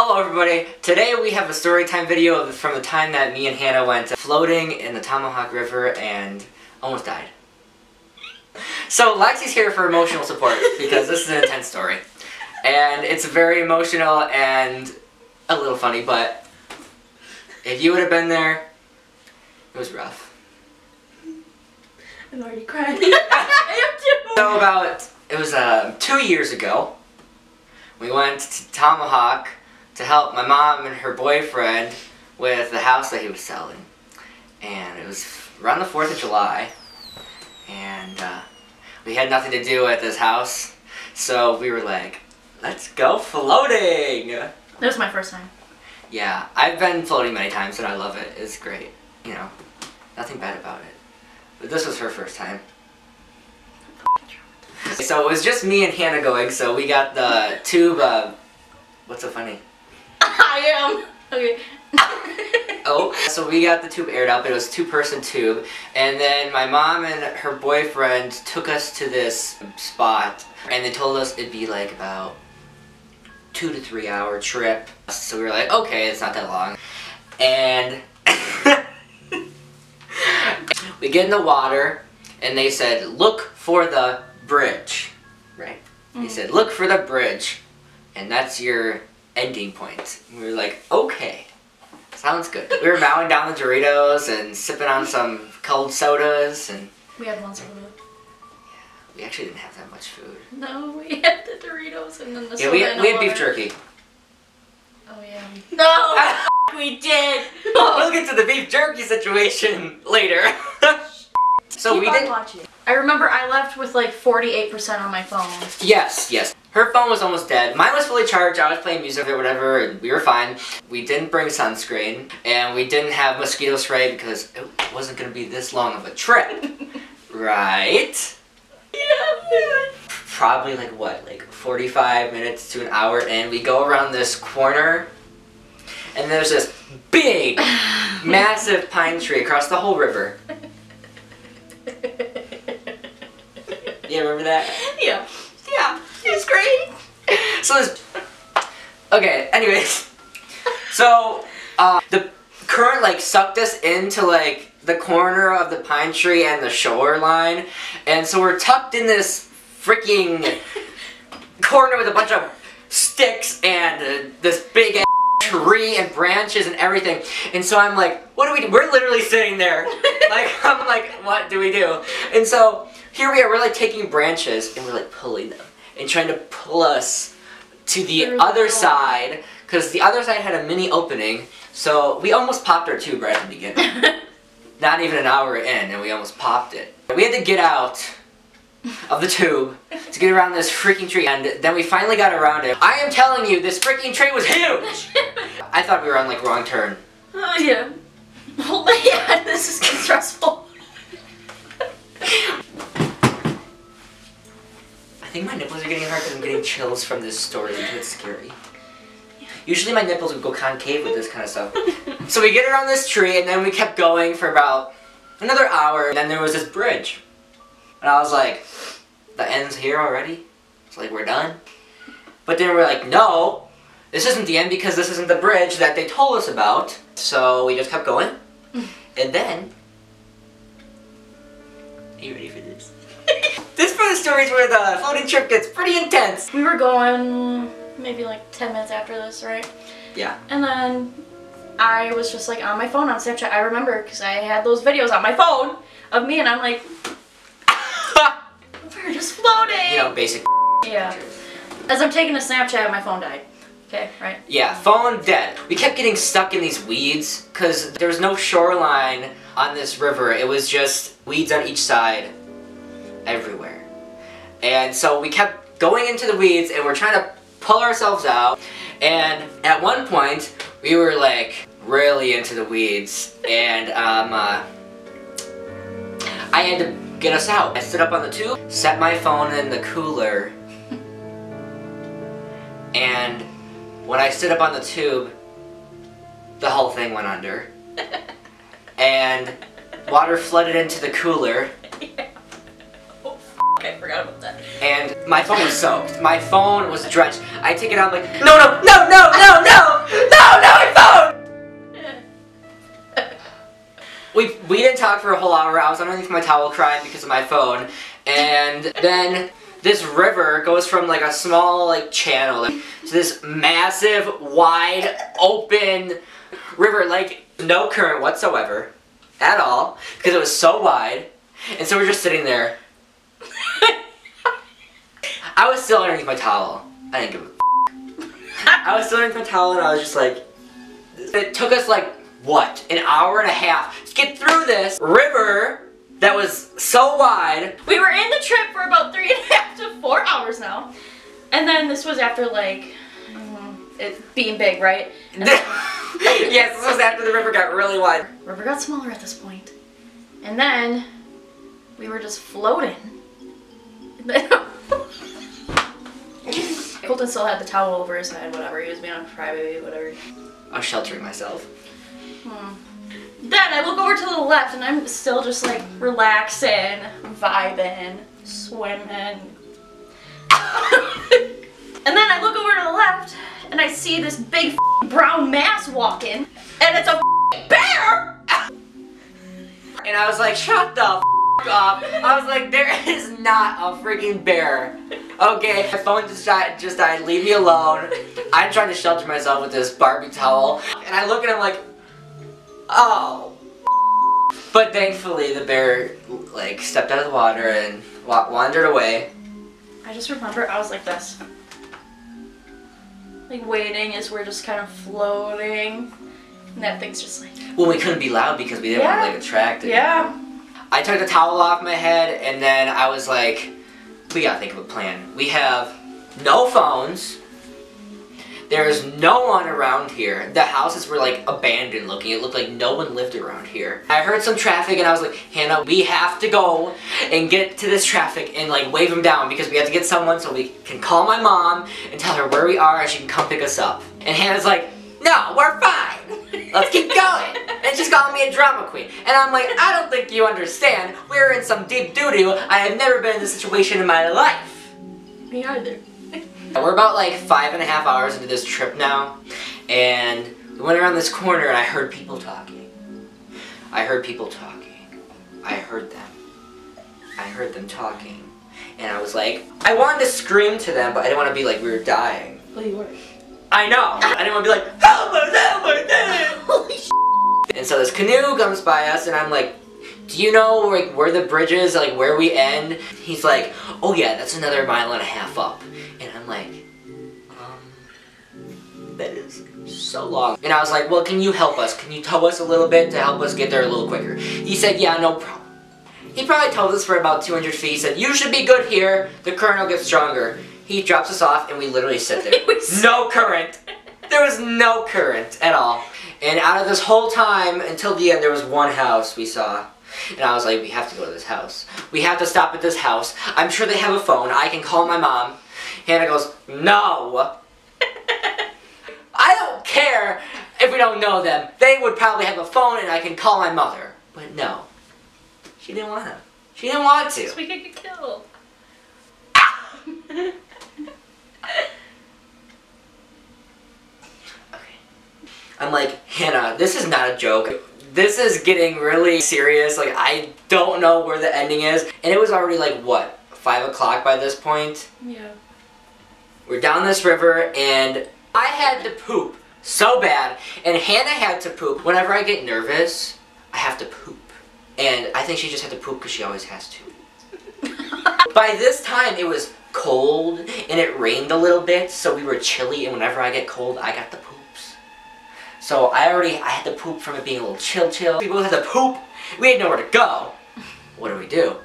Hello everybody! Today we have a story time video from the time that me and Hannah went floating in the Tomahawk River and almost died. So Lexi's here for emotional support because this is an intense story. And it's very emotional and a little funny, but if you would have been there, it was rough. I'm already crying. I am too! So it was 2 years ago, we went to Tomahawk to help my mom and her boyfriend with the house that he was selling. And it was around the 4th of July, and we had nothing to do at this house, so we were like, let's go floating! That was my first time. Yeah, I've been floating many times and I love it. It's great. You know, nothing bad about it. But this was her first time. So it was just me and Hannah going, so we got the tube, what's so funny? I am! Okay. Oh, so we got the tube aired up. It was a 2-person tube, and then my mom and her boyfriend took us to this spot, and they told us it'd be like about 2 to 3 hour trip. So we were like, okay, it's not that long. And we get in the water, and they said, look for the bridge, right? Mm-hmm. They said, look for the bridge, and that's your ending point. And we were like, okay, sounds good. We were mowing down the Doritos and sipping on some cold sodas, and we had one soda. Yeah, we actually didn't have that much food. No, we had the Doritos and then the soda. Yeah, we had beef jerky. Oh yeah. No, we did. We'll get to the beef jerky situation later. So Keep we on did. Watching. I remember I left with like 48% on my phone. Yes, yes. Her phone was almost dead. Mine was fully charged. I was playing music or whatever, and we were fine. We didn't bring sunscreen, and we didn't have mosquito spray because it wasn't going to be this long of a trip. Right? Yeah. Probably like what, like 45 minutes to an hour in. We go around this corner, and there's this big, massive pine tree across the whole river. Yeah, remember that? Yeah. Yeah. It was great. So this... Okay, anyways. So, the current, like, sucked us into, like, the corner of the pine tree and the shoreline. And so we're tucked in this freaking corner with a bunch of sticks and this big ass tree and branches and everything. And so I'm like, what do we do? We're literally sitting there. Like, I'm like, what do we do? And so here we are, we're like taking branches and we're like pulling them and trying to pull us to the other side, because the other side had a mini opening. So we almost popped our tube right at the beginning. Not even an hour in, and we almost popped it. We had to get out of the tube to get around this freaking tree, and then we finally got around it. I am telling you, this freaking tree was huge! I thought we were on like wrong turn. Oh yeah. Oh my god, this is getting stressful. I think my nipples are getting hard because I'm getting chills from this story. It's scary. Usually my nipples would go concave with this kind of stuff. So we get around this tree, and then we kept going for about another hour, and then there was this bridge. And I was like, the end's here already? It's like, we're done? But then we're like, no, this isn't the end because this isn't the bridge that they told us about. So we just kept going. And then... Are you ready for this? This part of the story is where the floating trip gets pretty intense. We were going maybe like 10 minutes after this, right? Yeah. And then I was just like on my phone on Snapchat. I remember because I had those videos on my phone of me, and I'm like, we're just floating. You know, basic. Yeah. As I'm taking a Snapchat, my phone died. Okay, right? Yeah, phone dead. We kept getting stuck in these weeds because there was no shoreline on this river. It was just weeds on each side everywhere. And so we kept going into the weeds, and we're trying to pull ourselves out. And at one point, we were like really into the weeds, and I had to get us out. I stood up on the tube, set my phone in the cooler, and when I stood up on the tube, the whole thing went under. And water flooded into the cooler. I forgot about that. And my phone was soaked. My phone was drenched. I take it out, I'm like, no, no, no, no, no, no, no, no, my phone! We didn't talk for a whole hour. I was underneath my towel crying because of my phone. And then this river goes from like a small like channel to this massive, wide, open river, like no current whatsoever at all because it was so wide. And so we're just sitting there. I was still underneath my towel. I didn't give a I was still underneath my towel and I was just like, it took us like, what, an hour and a half to get through this river that was so wide. We were in the trip for about 3.5 to 4 hours now. And then this was after like, it being big, right? Yes, this was after the river got really wide. River got smaller at this point. And then we were just floating. And then Colton still had the towel over his head, whatever. He was being a crybaby, whatever. I was sheltering myself. Then I look over to the left and I'm still just like relaxing, vibing, swimming. And then I look over to the left and I see this big brown mass walking and it's a bear! And I was like, shut the up. I was like, there is not a freaking bear. Okay, my phone just died, leave me alone. I'm trying to shelter myself with this Barbie towel. And I look at him like, oh. But thankfully the bear like stepped out of the water and wandered away. I just remember I was like this. Like waiting as we're just kind of floating. And that thing's just like... Well, we couldn't be loud because we didn't want to like attract it. Yeah. I took the towel off my head and then I was like, we gotta think of a plan. We have no phones. There's no one around here. The houses were like abandoned looking. It looked like no one lived around here. I heard some traffic and I was like, Hannah, we have to go and get to this traffic and like wave them down because we have to get someone so we can call my mom and tell her where we are and she can come pick us up. And Hannah's like, no, we're fine. Let's keep going. And she's calling me a drama queen. And I'm like, I don't think you understand. We're in some deep doo-doo. I have never been in this situation in my life. Me either. We're about like 5.5 hours into this trip now. And we went around this corner and I heard people talking. I heard people talking. I heard them. I heard them talking. And I was like, I wanted to scream to them, but I didn't want to be like we were dying. Well, you were. I know. I didn't want to be like, help us, help us, Holy sh**. And so this canoe comes by us and I'm like, do you know like where the bridge is, like where we end? He's like, oh yeah, that's another 1.5 miles up. And I'm like, that is so long. And I was like, well, can you help us? Can you tow us a little bit to help us get there a little quicker? He said, yeah, no problem. He probably towed us for about 200 feet. He said, you should be good here. The current will get stronger. He drops us off and we literally sit there. No current. There was no current at all. And out of this whole time, until the end, there was one house we saw. And I was like, we have to go to this house. We have to stop at this house. I'm sure they have a phone. I can call my mom. Hannah goes, no. I don't care if we don't know them. They would probably have a phone and I can call my mother. But no. She didn't want to. She didn't want to. So we could get killed. I'm like, Hannah, this is not a joke. This is getting really serious. Like, I don't know where the ending is. And it was already like, what, 5 o'clock by this point? Yeah. We're down this river and I had to poop so bad. And Hannah had to poop. Whenever I get nervous, I have to poop. And I think she just had to poop because she always has to. By this time, it was cold and it rained a little bit. So we were chilly and whenever I get cold, I got the poops. So I had to poop from it being a little chill. People had to poop. We had nowhere to go. What do?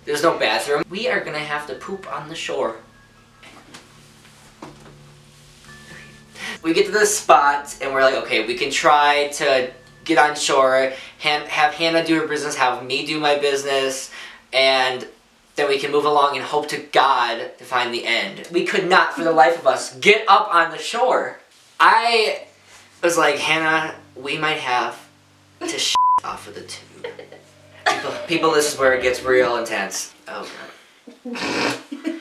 There's no bathroom. We are gonna have to poop on the shore. We get to this spot and we're like, okay, we can try to get on shore, have Hannah do her business, have me do my business, and then we can move along and hope to God to find the end. We could not, for the life of us, get up on the shore. I was like, Hannah, we might have to off of the tube. People, this is where it gets real intense. Oh god.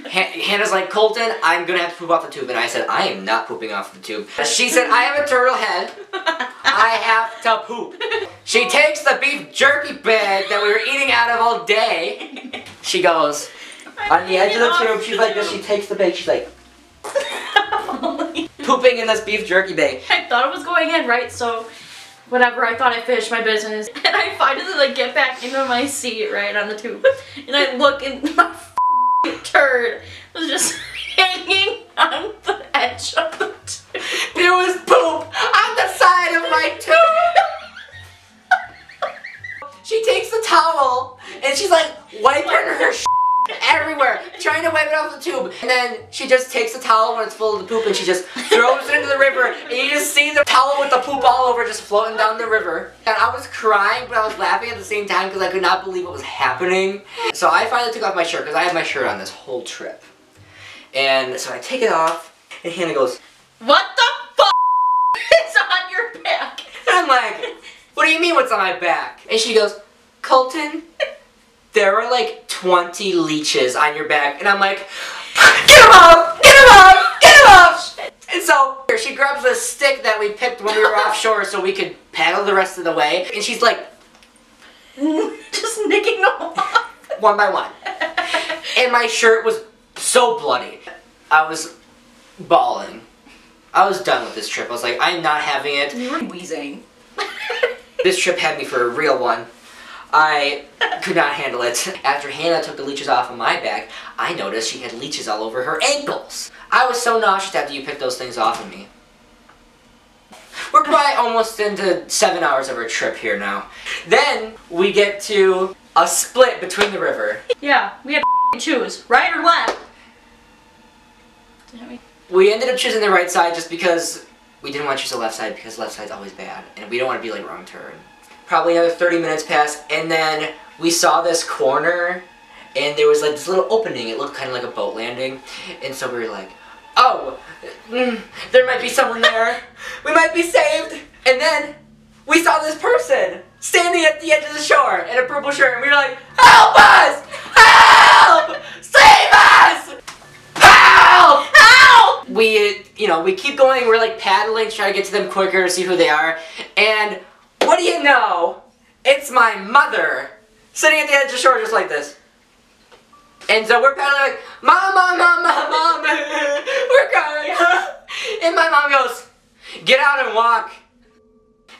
Hannah's like, Colton, I'm gonna have to poop off the tube. And I said, I am not pooping off the tube. She said, I have a turtle head. I have to poop. She takes the beef jerky bag that we were eating out of all day. She goes, on the edge of the tube, she's like this, she takes the bag, she's like, pooping in this beef jerky bag. I thought it was going in, right? So, whatever, I thought I finished my business. And I finally like get back into my seat, right, on the tube. And I look and my turd was just hanging on the edge of the tube. There was poop on the side of my tube. She takes the towel and she's like wiping her everywhere, trying to wipe it off the tube. And then she just takes the towel when it's full of the poop and she just throws it into the river. And you just see the towel with the poop all over just floating down the river. And I was crying, but I was laughing at the same time because I could not believe what was happening. So I finally took off my shirt because I had my shirt on this whole trip. And so I take it off and Hannah goes, what the f*** is on your back? And I'm like, what do you mean what's on my back? And she goes, Colton, there are like 20 leeches on your back. And I'm like, get them off! Get them off! Get them off! And so she grabs a stick that we picked when we were offshore so we could paddle the rest of the way. And she's like, just nicking them off. One by one. And my shirt was so bloody. I was bawling. I was done with this trip. I was like, I'm not having it. You were wheezing. This trip had me for a real one. I could not handle it. After Hannah took the leeches off of my back, I noticed she had leeches all over her ankles. I was so nauseous after you picked those things off of me. We're probably almost into 7 hours of our trip here now. Then we get to a split between the river. Yeah, we had to choose, right or left. We ended up choosing the right side just because we didn't want to choose the left side because the left side's always bad. And we don't want to be like wrong turn. Probably another 30 minutes passed, and then we saw this corner, and there was like this little opening. It looked kind of like a boat landing, and so we were like, oh, there might be someone there. We might be saved. And then we saw this person standing at the edge of the shore in a purple shirt, and we were like, help us! Help! Save us! Help! Help! We keep going. We're like paddling, trying to get to them quicker to see who they are, and what do you know? It's my mother sitting at the edge of the shore just like this. And so we're paddling like, Mom, Mom, Mom, Mom, Mom, we're coming. And my mom goes, get out and walk.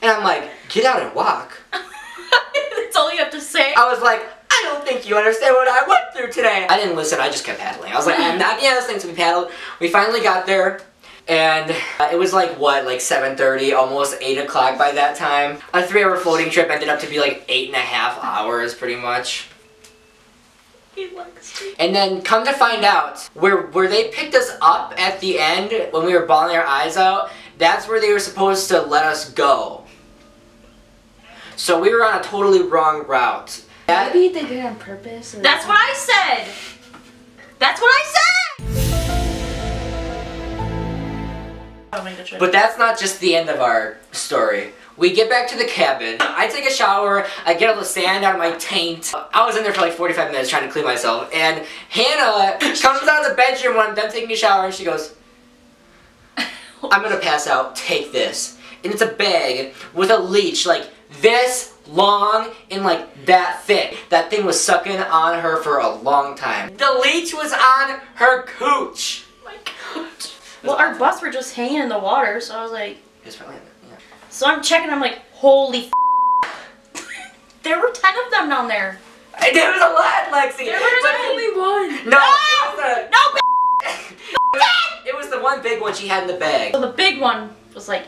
And I'm like, get out and walk? That's all you have to say? I was like, I don't think you understand what I went through today. I didn't listen, I just kept paddling. I was like, I'm not getting this thing, so we paddled. We finally got there. And it was like, what, like 7:30, almost 8 o'clock by that time. A 3-hour floating trip ended up to be like 8.5 hours, pretty much. And then, come to find out, where they picked us up at the end, when we were bawling our eyes out, that's where they were supposed to let us go. So we were on a totally wrong route. Maybe they did it on purpose. That's what I said! That's what I said! But that's not just the end of our story. We get back to the cabin. I take a shower. I get all the sand out of my taint. I was in there for like 45 minutes trying to clean myself. And Hannah comes out of the bedroom when I'm done taking a shower and she goes, I'm gonna pass out. Take this. And it's a bag with a leech like this long and like that thick. That thing was sucking on her for a long time. The leech was on her cooch. My cooch. Well, our butts were just hanging in the water, so I was like... It's probably, yeah. So I'm checking, I'm like, holy there were 10 of them down there. There was a lot, Lexi. There was only one. No! It was the one big one she had in the bag. So the big one was like,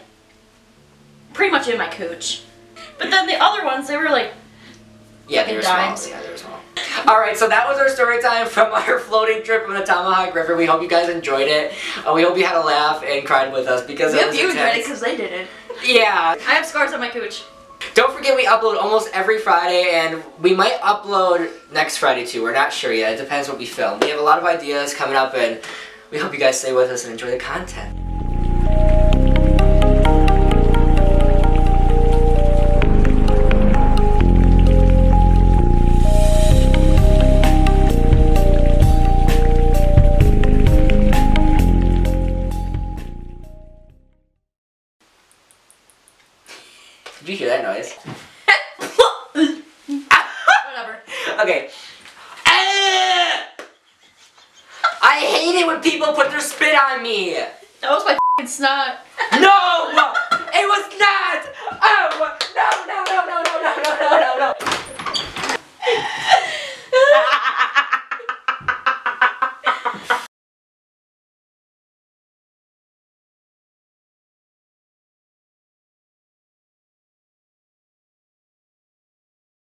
pretty much in my cooch. But then the other ones, they were like... Yeah, they were small. Yeah, they were small. Alright, so that was our story time from our floating trip on the Tomahawk River. We hope you guys enjoyed it. We hope you had a laugh and cried with us because it was you intense. enjoyed it because they did it. Yeah. I have scars on my cooch. Don't forget we upload almost every Friday, and we might upload next Friday too. We're not sure yet. It depends what we film. We have a lot of ideas coming up, and we hope you guys stay with us and enjoy the content. hate it when people put their spit on me. That was my f***ing snot. No! It was not! Oh! No, no, no, no, no, no, no, no, no, no.